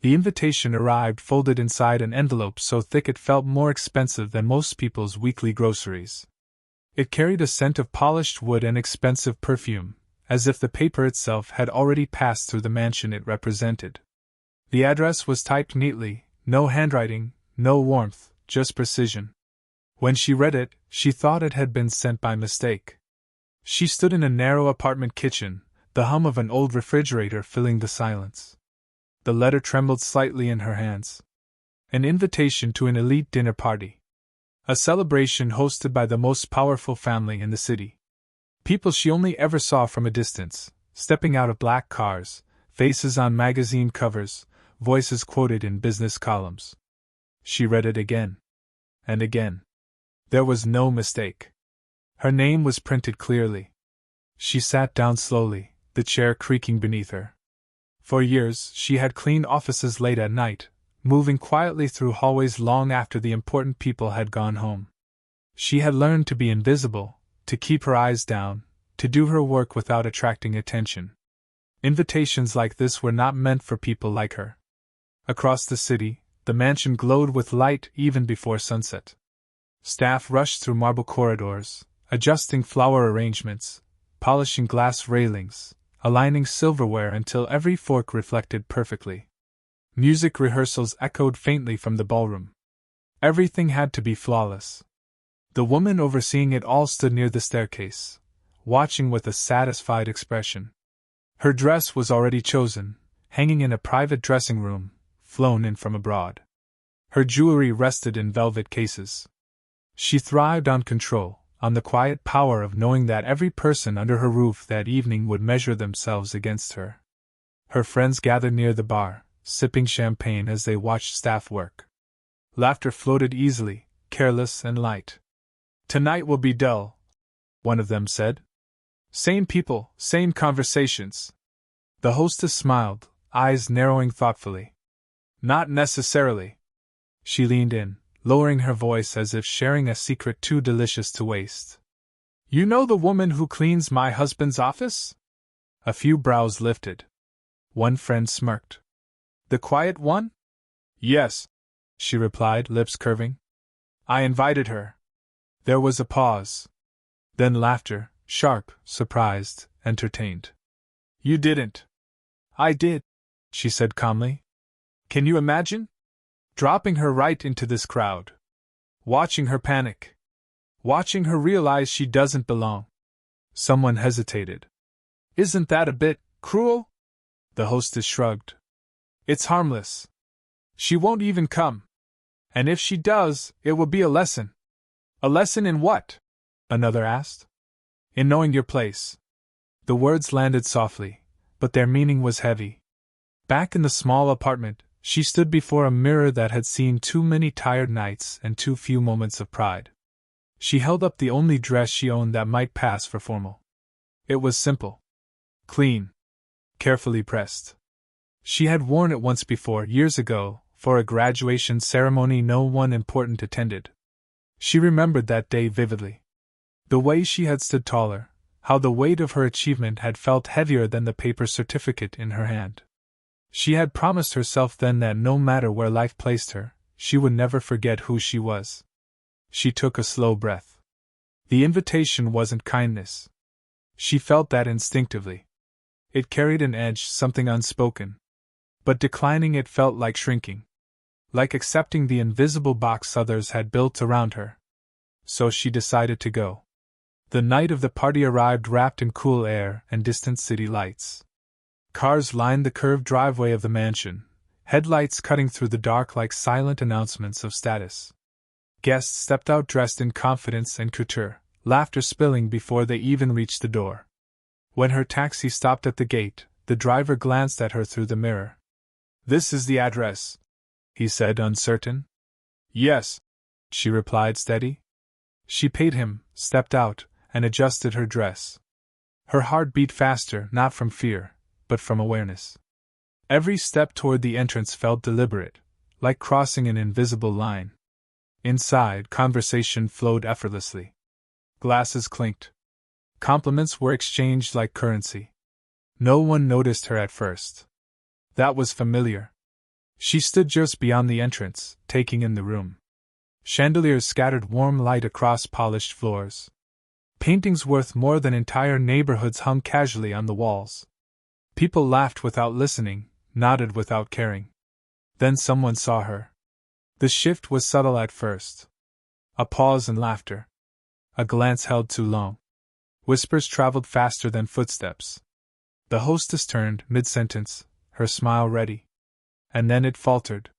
The invitation arrived folded inside an envelope so thick it felt more expensive than most people's weekly groceries. It carried a scent of polished wood and expensive perfume, as if the paper itself had already passed through the mansion it represented. The address was typed neatly, no handwriting, no warmth, just precision. When she read it, she thought it had been sent by mistake. She stood in a narrow apartment kitchen, the hum of an old refrigerator filling the silence. The letter trembled slightly in her hands. An invitation to an elite dinner party. A celebration hosted by the most powerful family in the city. People she only ever saw from a distance, stepping out of black cars, faces on magazine covers, voices quoted in business columns. She read it again. And again. There was no mistake. Her name was printed clearly. She sat down slowly, the chair creaking beneath her. For years, she had cleaned offices late at night, moving quietly through hallways long after the important people had gone home. She had learned to be invisible, to keep her eyes down, to do her work without attracting attention. Invitations like this were not meant for people like her. Across the city, the mansion glowed with light even before sunset. Staff rushed through marble corridors, adjusting flower arrangements, polishing glass railings, aligning silverware until every fork reflected perfectly. Music rehearsals echoed faintly from the ballroom. Everything had to be flawless. The woman overseeing it all stood near the staircase, watching with a satisfied expression. Her dress was already chosen, hanging in a private dressing room, flown in from abroad. Her jewelry rested in velvet cases. She thrived on control, on the quiet power of knowing that every person under her roof that evening would measure themselves against her. Her friends gathered near the bar, sipping champagne as they watched staff work. Laughter floated easily, careless and light. "Tonight will be dull," one of them said. "Same people, same conversations." The hostess smiled, eyes narrowing thoughtfully. "Not necessarily." She leaned in, lowering her voice as if sharing a secret too delicious to waste. "You know the woman who cleans my husband's office?" A few brows lifted. One friend smirked. "The quiet one?" "Yes," she replied, lips curving. "I invited her." There was a pause. Then laughter, sharp, surprised, entertained. "You didn't." "I did," she said calmly. "Can you imagine? Dropping her right into this crowd. Watching her panic. Watching her realize she doesn't belong." Someone hesitated. "Isn't that a bit cruel?" The hostess shrugged. "It's harmless. She won't even come. And if she does, it will be a lesson." "A lesson in what?" another asked. "In knowing your place." The words landed softly, but their meaning was heavy. Back in the small apartment, she stood before a mirror that had seen too many tired nights and too few moments of pride. She held up the only dress she owned that might pass for formal. It was simple. Clean. Carefully pressed. She had worn it once before, years ago, for a graduation ceremony no one important attended. She remembered that day vividly. The way she had stood taller, how the weight of her achievement had felt heavier than the paper certificate in her hand. She had promised herself then that no matter where life placed her, she would never forget who she was. She took a slow breath. The invitation wasn't kindness. She felt that instinctively. It carried an edge, something unspoken. But declining it felt like shrinking. Like accepting the invisible box others had built around her. So she decided to go. The night of the party arrived wrapped in cool air and distant city lights. Cars lined the curved driveway of the mansion, headlights cutting through the dark like silent announcements of status. Guests stepped out dressed in confidence and couture, laughter spilling before they even reached the door. When her taxi stopped at the gate, the driver glanced at her through the mirror. "This is the address," he said, uncertain. "Yes," she replied, steady. She paid him, stepped out, and adjusted her dress. Her heart beat faster, not from fear, but from awareness. Every step toward the entrance felt deliberate, like crossing an invisible line. Inside, conversation flowed effortlessly. Glasses clinked. Compliments were exchanged like currency. No one noticed her at first. That was familiar. She stood just beyond the entrance, taking in the room. Chandeliers scattered warm light across polished floors. Paintings worth more than entire neighborhoods hung casually on the walls. People laughed without listening, nodded without caring. Then someone saw her. The shift was subtle at first. A pause and laughter. A glance held too long. Whispers traveled faster than footsteps. The hostess turned, mid-sentence, her smile ready. And then it faltered.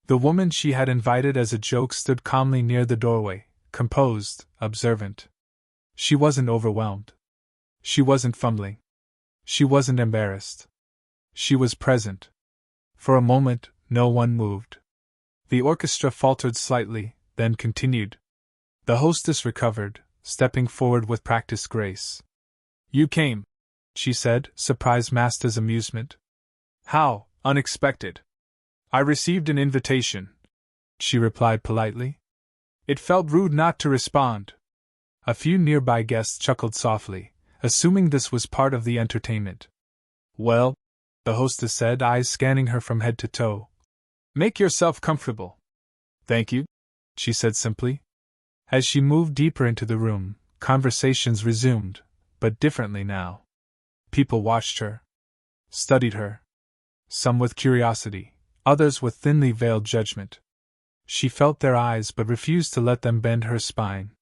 The woman she had invited as a joke stood calmly near the doorway, composed, observant. She wasn't overwhelmed. She wasn't fumbling. She wasn't embarrassed. She was present. For a moment, no one moved. The orchestra faltered slightly, then continued. The hostess recovered, stepping forward with practiced grace. "You came," she said, surprise masked as amusement. "How unexpected." "I received an invitation," she replied politely. It felt rude not to respond. A few nearby guests chuckled softly, assuming this was part of the entertainment. "Well," the hostess said, eyes scanning her from head to toe. "Make yourself comfortable." "Thank you," she said simply. As she moved deeper into the room, conversations resumed, but differently now. People watched her, studied her. Some with curiosity, others with thinly veiled judgment. She felt their eyes but refused to let them bend her spine.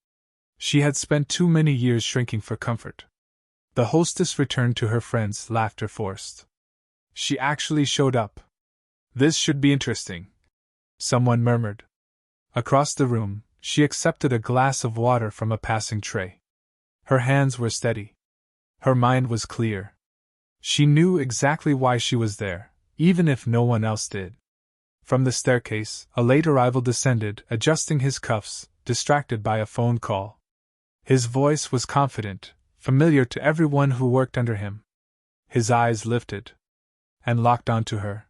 She had spent too many years shrinking for comfort. The hostess returned to her friends, laughter forced. "She actually showed up. This should be interesting," someone murmured. Across the room, she accepted a glass of water from a passing tray. Her hands were steady. Her mind was clear. She knew exactly why she was there, even if no one else did. From the staircase, a late arrival descended, adjusting his cuffs, distracted by a phone call. His voice was confident, familiar to everyone who worked under him. His eyes lifted and locked onto her.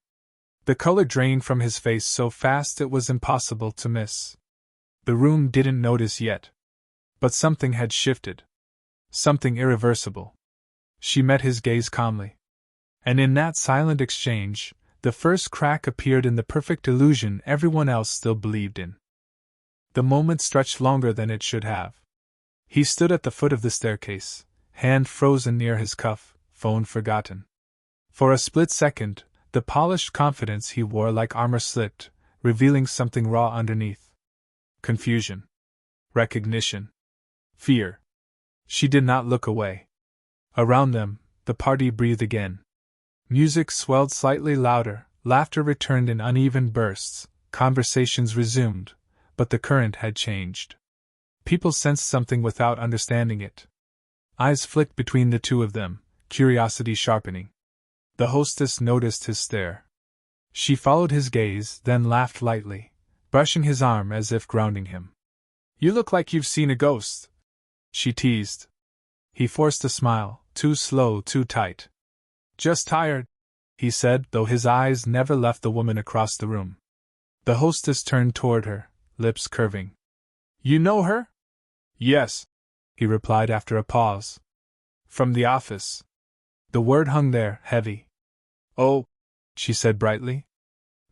The color drained from his face so fast it was impossible to miss. The room didn't notice yet. But something had shifted. Something irreversible. She met his gaze calmly. And in that silent exchange, the first crack appeared in the perfect illusion everyone else still believed in. The moment stretched longer than it should have. He stood at the foot of the staircase, hand frozen near his cuff, phone forgotten. For a split second, the polished confidence he wore like armor slipped, revealing something raw underneath. Confusion. Recognition. Fear. She did not look away. Around them, the party breathed again. Music swelled slightly louder, laughter returned in uneven bursts, conversations resumed, but the current had changed. People sensed something without understanding it. Eyes flicked between the two of them, curiosity sharpening. The hostess noticed his stare. She followed his gaze, then laughed lightly, brushing his arm as if grounding him. "You look like you've seen a ghost," she teased. He forced a smile, too slow, too tight. "Just tired," he said, though his eyes never left the woman across the room. The hostess turned toward her, lips curving. "You know her?" "Yes," he replied after a pause. "From the office." The word hung there, heavy. "Oh," she said brightly.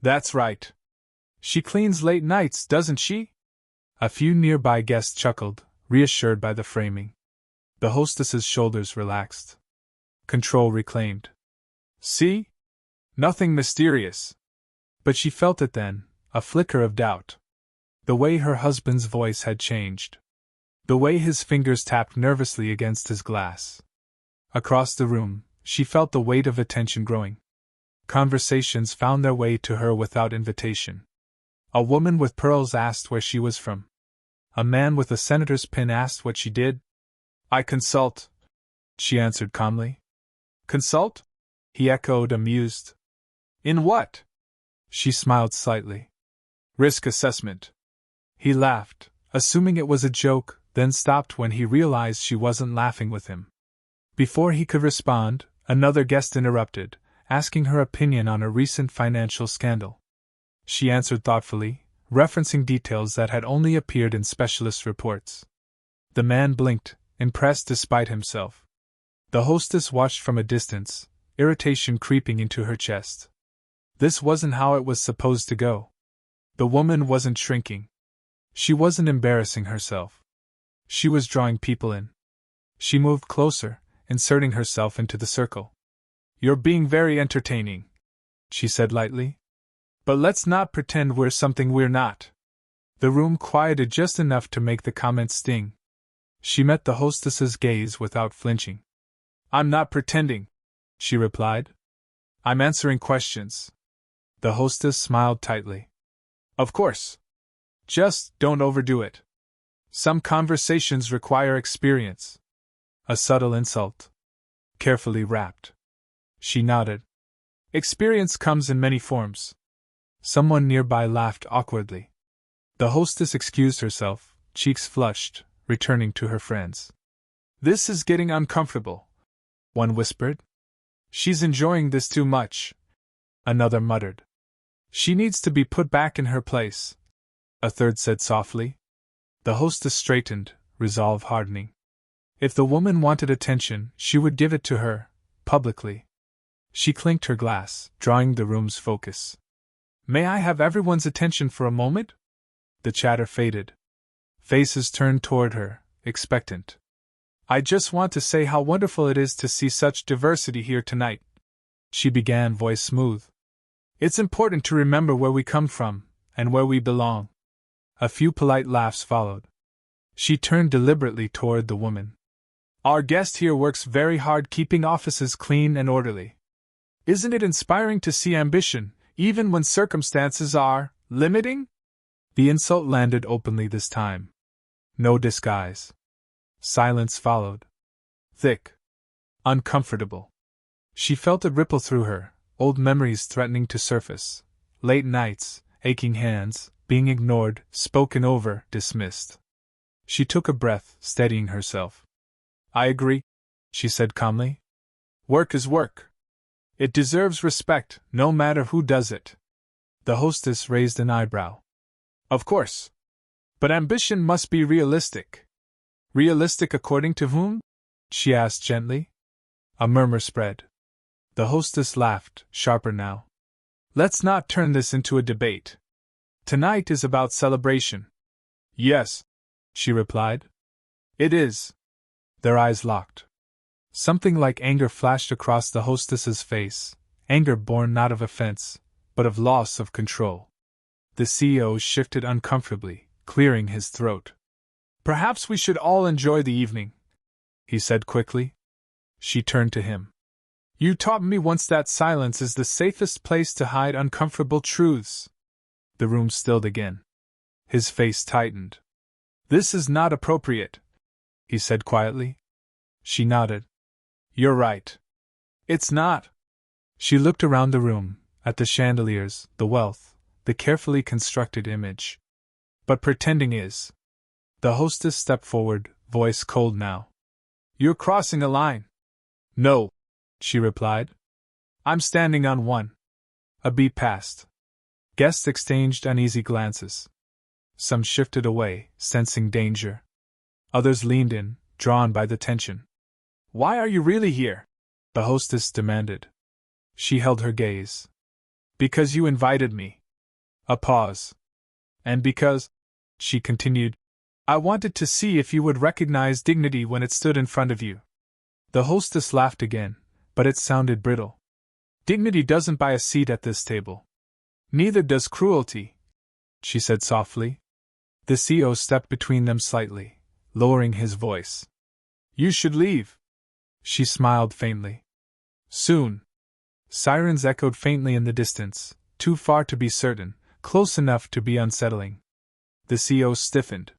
"That's right. She cleans late nights, doesn't she?" A few nearby guests chuckled, reassured by the framing. The hostess's shoulders relaxed. Control reclaimed. "See? Nothing mysterious." But she felt it then, a flicker of doubt. The way her husband's voice had changed. The way his fingers tapped nervously against his glass. Across the room, she felt the weight of attention growing. Conversations found their way to her without invitation. A woman with pearls asked where she was from. A man with a senator's pin asked what she did. "I consult," she answered calmly. "Consult?" he echoed, amused. "In what?" She smiled slightly. "Risk assessment." He laughed, assuming it was a joke, then stopped when he realized she wasn't laughing with him. Before he could respond, another guest interrupted, asking her opinion on a recent financial scandal. She answered thoughtfully, referencing details that had only appeared in specialist reports. The man blinked, impressed despite himself. The hostess watched from a distance, irritation creeping into her chest. This wasn't how it was supposed to go. The woman wasn't shrinking. She wasn't embarrassing herself. She was drawing people in. She moved closer, inserting herself into the circle. "You're being very entertaining," she said lightly. "But let's not pretend we're something we're not." The room quieted just enough to make the comment sting. She met the hostess's gaze without flinching. "I'm not pretending," she replied. "I'm answering questions." The hostess smiled tightly. "Of course. Just don't overdo it. Some conversations require experience." A subtle insult. Carefully wrapped. She nodded. "Experience comes in many forms." Someone nearby laughed awkwardly. The hostess excused herself, cheeks flushed, returning to her friends. "This is getting uncomfortable," one whispered. "She's enjoying this too much," another muttered. "She needs to be put back in her place," a third said softly. The hostess straightened, resolve hardening. If the woman wanted attention, she would give it to her, publicly. She clinked her glass, drawing the room's focus. "May I have everyone's attention for a moment?" The chatter faded. Faces turned toward her, expectant. "I just want to say how wonderful it is to see such diversity here tonight," she began, voice smooth. "It's important to remember where we come from, and where we belong." A few polite laughs followed. She turned deliberately toward the woman. "Our guest here works very hard keeping offices clean and orderly. Isn't it inspiring to see ambition, even when circumstances are limiting?" The insult landed openly this time. No disguise. Silence followed. Thick. Uncomfortable. She felt it ripple through her, old memories threatening to surface. Late nights, aching hands, being ignored, spoken over, dismissed. She took a breath, steadying herself. "I agree," she said calmly. "Work is work. It deserves respect, no matter who does it." The hostess raised an eyebrow. "Of course. But ambition must be realistic." "Realistic according to whom?" she asked gently. A murmur spread. The hostess laughed, sharper now. "Let's not turn this into a debate. Tonight is about celebration." "Yes," she replied. "It is." Their eyes locked. Something like anger flashed across the hostess's face, anger born not of offense, but of loss of control. The CEO shifted uncomfortably, clearing his throat. "Perhaps we should all enjoy the evening," he said quickly. She turned to him. "You taught me once that silence is the safest place to hide uncomfortable truths." The room stilled again. His face tightened. "This is not appropriate," he said quietly. She nodded. "You're right. It's not." She looked around the room, at the chandeliers, the wealth, the carefully constructed image. "But pretending is." The hostess stepped forward, voice cold now. "You're crossing a line." "No," she replied. "I'm standing on one." A beat passed. Guests exchanged uneasy glances. Some shifted away, sensing danger. Others leaned in, drawn by the tension. "Why are you really here?" the hostess demanded. She held her gaze. "Because you invited me." A pause. "And because," she continued, "I wanted to see if you would recognize dignity when it stood in front of you." The hostess laughed again, but it sounded brittle. "Dignity doesn't buy a seat at this table. Neither does cruelty," she said softly. The CEO stepped between them slightly, lowering his voice. "You should leave." She smiled faintly. "Soon." Sirens echoed faintly in the distance, too far to be certain, close enough to be unsettling. The CEO stiffened.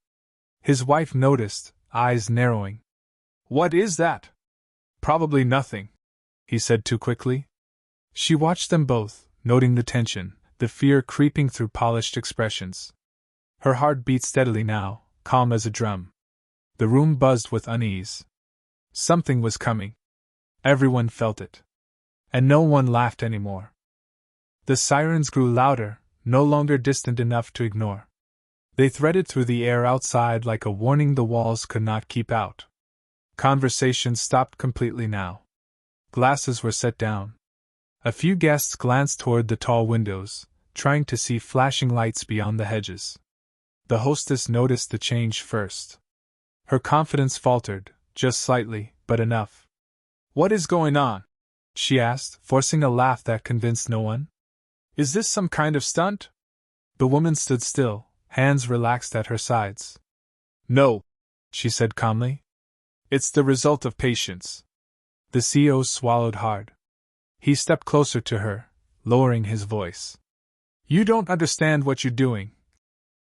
His wife noticed, eyes narrowing. "What is that?" "Probably nothing," he said too quickly. She watched them both, noting the tension, the fear creeping through polished expressions. Her heart beat steadily now, calm as a drum. The room buzzed with unease. Something was coming. Everyone felt it. And no one laughed anymore. The sirens grew louder, no longer distant enough to ignore. They threaded through the air outside like a warning the walls could not keep out. Conversation stopped completely now. Glasses were set down. A few guests glanced toward the tall windows, trying to see flashing lights beyond the hedges. The hostess noticed the change first. Her confidence faltered, just slightly, but enough. "What is going on?" she asked, forcing a laugh that convinced no one. "Is this some kind of stunt?" The woman stood still, hands relaxed at her sides. "No," she said calmly. "It's the result of patience." The CEO swallowed hard. He stepped closer to her, lowering his voice. "You don't understand what you're doing,"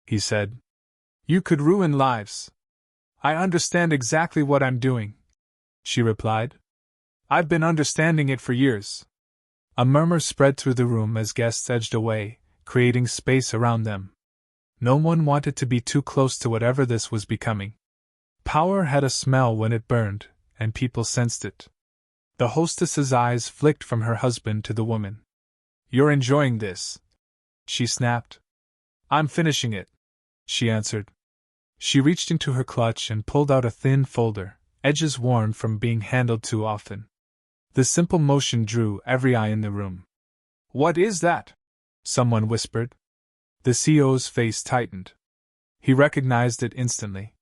he said. "You could ruin lives." "I understand exactly what I'm doing," she replied. "I've been understanding it for years." A murmur spread through the room as guests edged away, creating space around them. No one wanted to be too close to whatever this was becoming. Power had a smell when it burned, and people sensed it. The hostess's eyes flicked from her husband to the woman. "You're enjoying this," she snapped. "I'm finishing it," she answered. She reached into her clutch and pulled out a thin folder, edges worn from being handled too often. The simple motion drew every eye in the room. "What is that?" someone whispered. The CEO's face tightened. He recognized it instantly.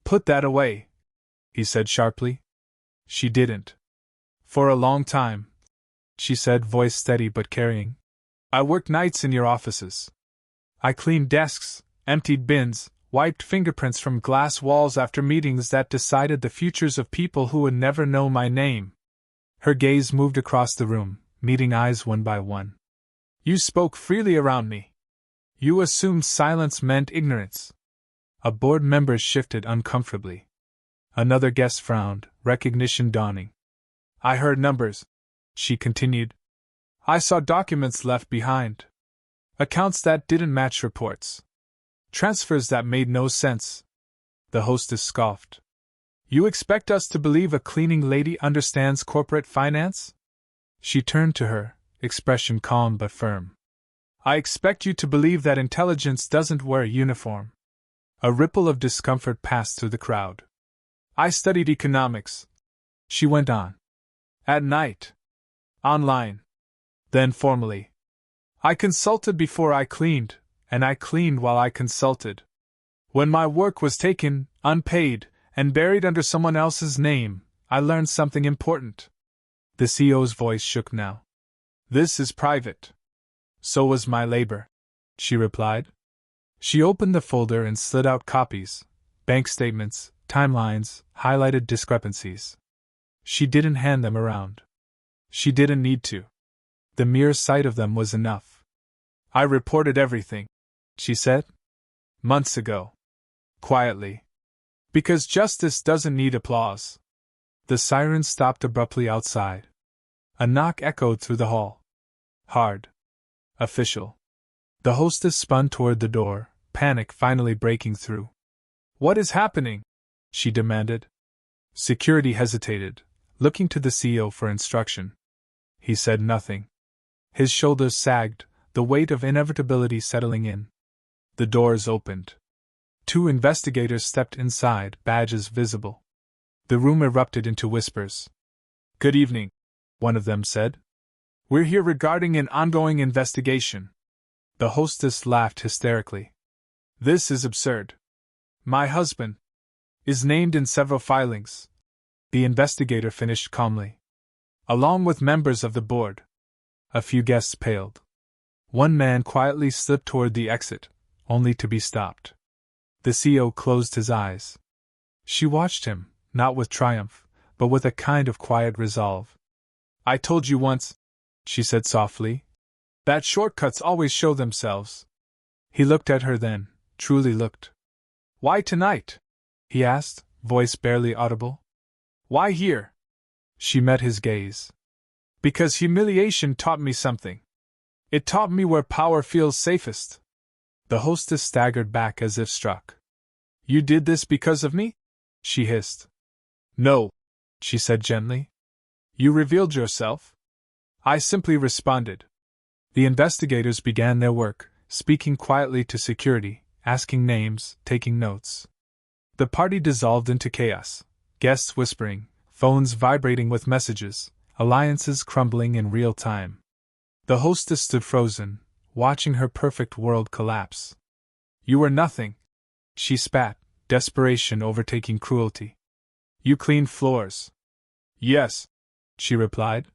"Put that away," he said sharply. She didn't. "For a long time," she said, voice steady but carrying. "I worked nights in your offices. I cleaned desks, emptied bins, wiped fingerprints from glass walls after meetings that decided the futures of people who would never know my name." Her gaze moved across the room, meeting eyes one by one. "You spoke freely around me. You assumed silence meant ignorance." A board member shifted uncomfortably. Another guest frowned, recognition dawning. "I heard numbers," she continued. "I saw documents left behind. Accounts that didn't match reports. Transfers that made no sense." The hostess scoffed. "You expect us to believe a cleaning lady understands corporate finance?" She turned to her, expression calm but firm. "I expect you to believe that intelligence doesn't wear a uniform." A ripple of discomfort passed through the crowd. "I studied economics," she went on. "At night. Online. Then formally. I consulted before I cleaned, and I cleaned while I consulted. When my work was taken, unpaid, and buried under someone else's name, I learned something important." The CEO's voice shook now. "This is private." "So was my labor," she replied. She opened the folder and slid out copies, bank statements, timelines, highlighted discrepancies. She didn't hand them around. She didn't need to. The mere sight of them was enough. "I reported everything," she said. "Months ago. Quietly. Because justice doesn't need applause." The siren stopped abruptly outside. A knock echoed through the hall. Hard. Official. The hostess spun toward the door, panic finally breaking through. "What is happening?" she demanded. Security hesitated, looking to the CEO for instruction. He said nothing. His shoulders sagged, the weight of inevitability settling in. The doors opened. 2 investigators stepped inside, badges visible. The room erupted into whispers. "Good evening," one of them said. "We're here regarding an ongoing investigation." The hostess laughed hysterically. "This is absurd. My husband is named in several filings," the investigator finished calmly. "Along with members of the board." A few guests paled. One man quietly slipped toward the exit, only to be stopped. The CEO closed his eyes. She watched him, not with triumph, but with a kind of quiet resolve. "I told you once," she said softly, "that shortcuts always show themselves." He looked at her then, truly looked. "Why tonight?" he asked, voice barely audible. "Why here?" She met his gaze. "Because humiliation taught me something. It taught me where power feels safest." The hostess staggered back as if struck. "You did this because of me?" she hissed. "No," she said gently. "You revealed yourself. I simply responded." The investigators began their work, speaking quietly to security, asking names, taking notes. The party dissolved into chaos, guests whispering, phones vibrating with messages, alliances crumbling in real time. The hostess stood frozen, watching her perfect world collapse. You were nothing, she spat, desperation overtaking cruelty. You cleaned floors. Yes, she replied.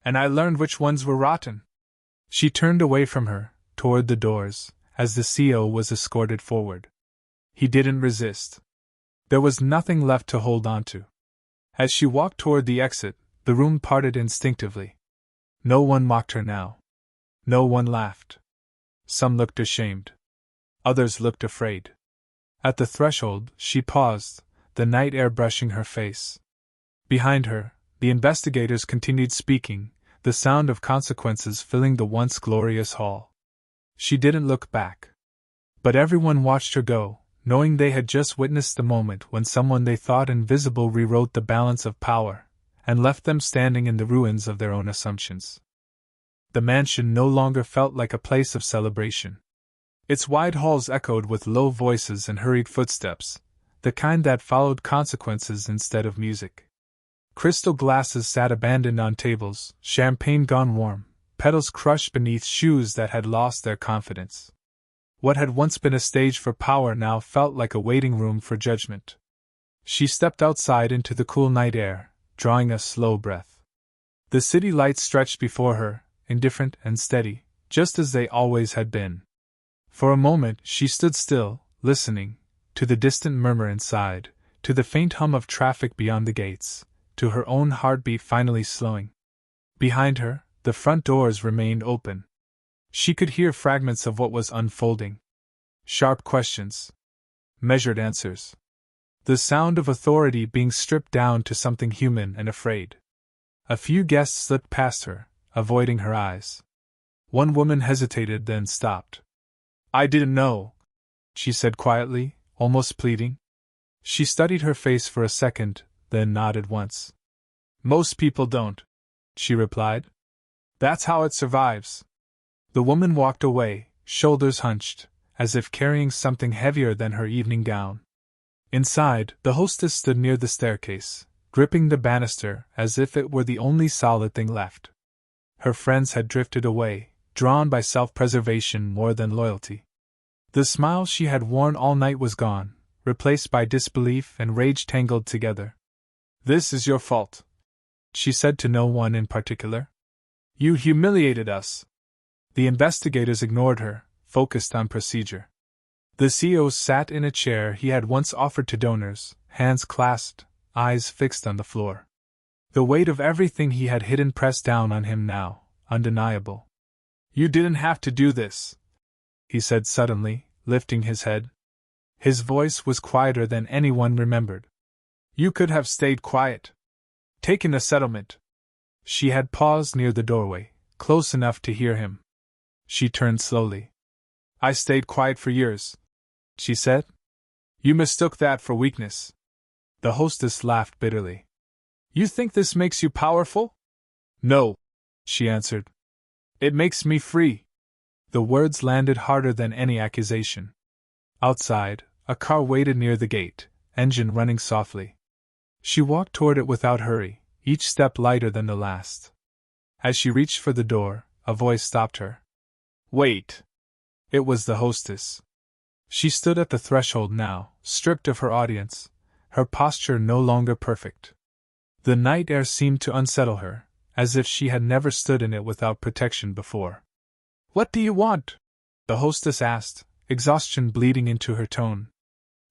And I learned which ones were rotten. She turned away from her, toward the doors, as the CO was escorted forward. He didn't resist. There was nothing left to hold on to. As she walked toward the exit, the room parted instinctively. No one mocked her now. No one laughed. Some looked ashamed. Others looked afraid. At the threshold, she paused, the night air brushing her face. Behind her, the investigators continued speaking, the sound of consequences filling the once glorious hall. She didn't look back. But everyone watched her go, knowing they had just witnessed the moment when someone they thought invisible rewrote the balance of power, and left them standing in the ruins of their own assumptions. The mansion no longer felt like a place of celebration. Its wide halls echoed with low voices and hurried footsteps, the kind that followed consequences instead of music. Crystal glasses sat abandoned on tables, champagne gone warm, petals crushed beneath shoes that had lost their confidence. What had once been a stage for power now felt like a waiting room for judgment. She stepped outside into the cool night air, drawing a slow breath. The city lights stretched before her, indifferent and steady, just as they always had been. For a moment she stood still, listening, to the distant murmur inside, to the faint hum of traffic beyond the gates, to her own heartbeat finally slowing. Behind her, the front doors remained open. She could hear fragments of what was unfolding. Sharp questions. Measured answers. The sound of authority being stripped down to something human and afraid. A few guests slipped past her, avoiding her eyes. One woman hesitated, then stopped. I didn't know, she said quietly, almost pleading. She studied her face for a second, then nodded once. Most people don't, she replied. That's how it survives. The woman walked away, shoulders hunched, as if carrying something heavier than her evening gown. Inside, the hostess stood near the staircase, gripping the banister as if it were the only solid thing left. Her friends had drifted away, drawn by self-preservation more than loyalty. The smile she had worn all night was gone, replaced by disbelief and rage tangled together. This is your fault, she said to no one in particular. You humiliated us. The investigators ignored her, focused on procedure. The CO sat in a chair he had once offered to donors, hands clasped, eyes fixed on the floor. The weight of everything he had hidden pressed down on him now, undeniable. You didn't have to do this, he said suddenly, lifting his head. His voice was quieter than anyone remembered. You could have stayed quiet. Taken a settlement. She had paused near the doorway, close enough to hear him. She turned slowly. I stayed quiet for years, she said. You mistook that for weakness. The hostess laughed bitterly. You think this makes you powerful? No, she answered. It makes me free. The words landed harder than any accusation. Outside, a car waited near the gate, engine running softly. She walked toward it without hurry, each step lighter than the last. As she reached for the door, a voice stopped her. Wait. It was the hostess. She stood at the threshold now, stripped of her audience, her posture no longer perfect. The night air seemed to unsettle her, as if she had never stood in it without protection before. What do you want? The hostess asked, exhaustion bleeding into her tone.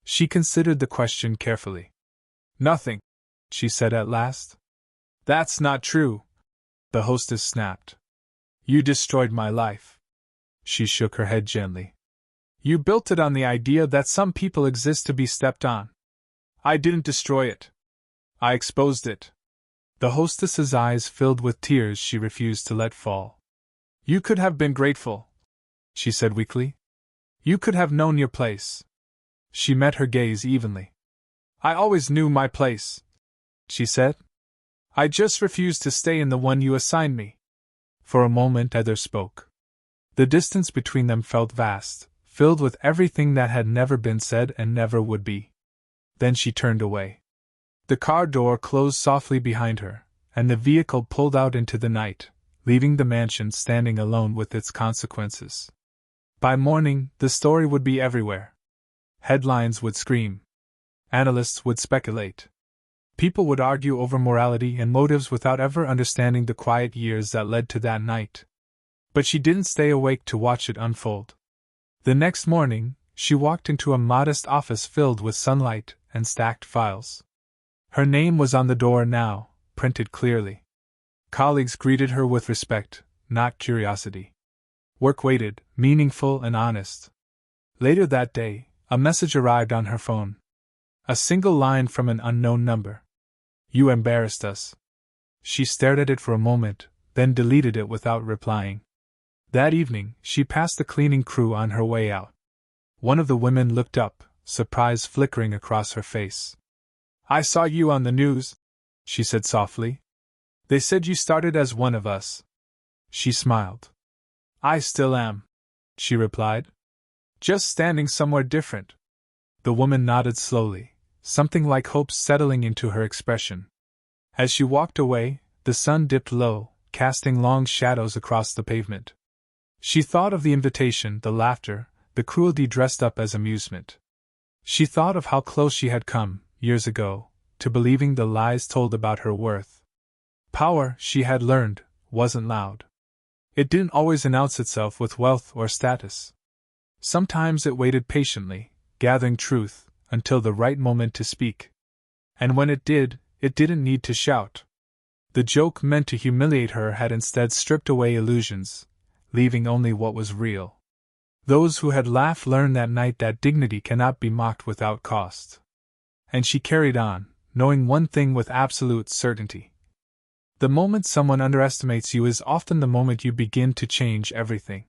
She considered the question carefully. Nothing, she said at last. That's not true, the hostess snapped. You destroyed my life. She shook her head gently. You built it on the idea that some people exist to be stepped on. I didn't destroy it. I exposed it. The hostess's eyes filled with tears she refused to let fall. You could have been grateful, she said weakly. You could have known your place. She met her gaze evenly. I always knew my place, she said. I just refused to stay in the one you assigned me. For a moment neither spoke. The distance between them felt vast, filled with everything that had never been said and never would be. Then she turned away. The car door closed softly behind her, and the vehicle pulled out into the night, leaving the mansion standing alone with its consequences. By morning, the story would be everywhere. Headlines would scream. Analysts would speculate. People would argue over morality and motives without ever understanding the quiet years that led to that night. But she didn't stay awake to watch it unfold. The next morning, she walked into a modest office filled with sunlight and stacked files. Her name was on the door now, printed clearly. Colleagues greeted her with respect, not curiosity. Work waited, meaningful and honest. Later that day, a message arrived on her phone. A single line from an unknown number. "You embarrassed us." She stared at it for a moment, then deleted it without replying. That evening, she passed the cleaning crew on her way out. One of the women looked up, surprise flickering across her face. "I saw you on the news," she said softly. "They said you started as one of us." She smiled. "I still am," she replied. "Just standing somewhere different." The woman nodded slowly, something like hope settling into her expression. As she walked away, the sun dipped low, casting long shadows across the pavement. She thought of the invitation, the laughter, the cruelty dressed up as amusement. She thought of how close she had come, years ago, to believing the lies told about her worth. Power, she had learned, wasn't loud. It didn't always announce itself with wealth or status. Sometimes it waited patiently, gathering truth, until the right moment to speak. And when it did, it didn't need to shout. The joke meant to humiliate her had instead stripped away illusions, leaving only what was real. Those who had laughed learned that night that dignity cannot be mocked without cost. And she carried on, knowing one thing with absolute certainty. The moment someone underestimates you is often the moment you begin to change everything.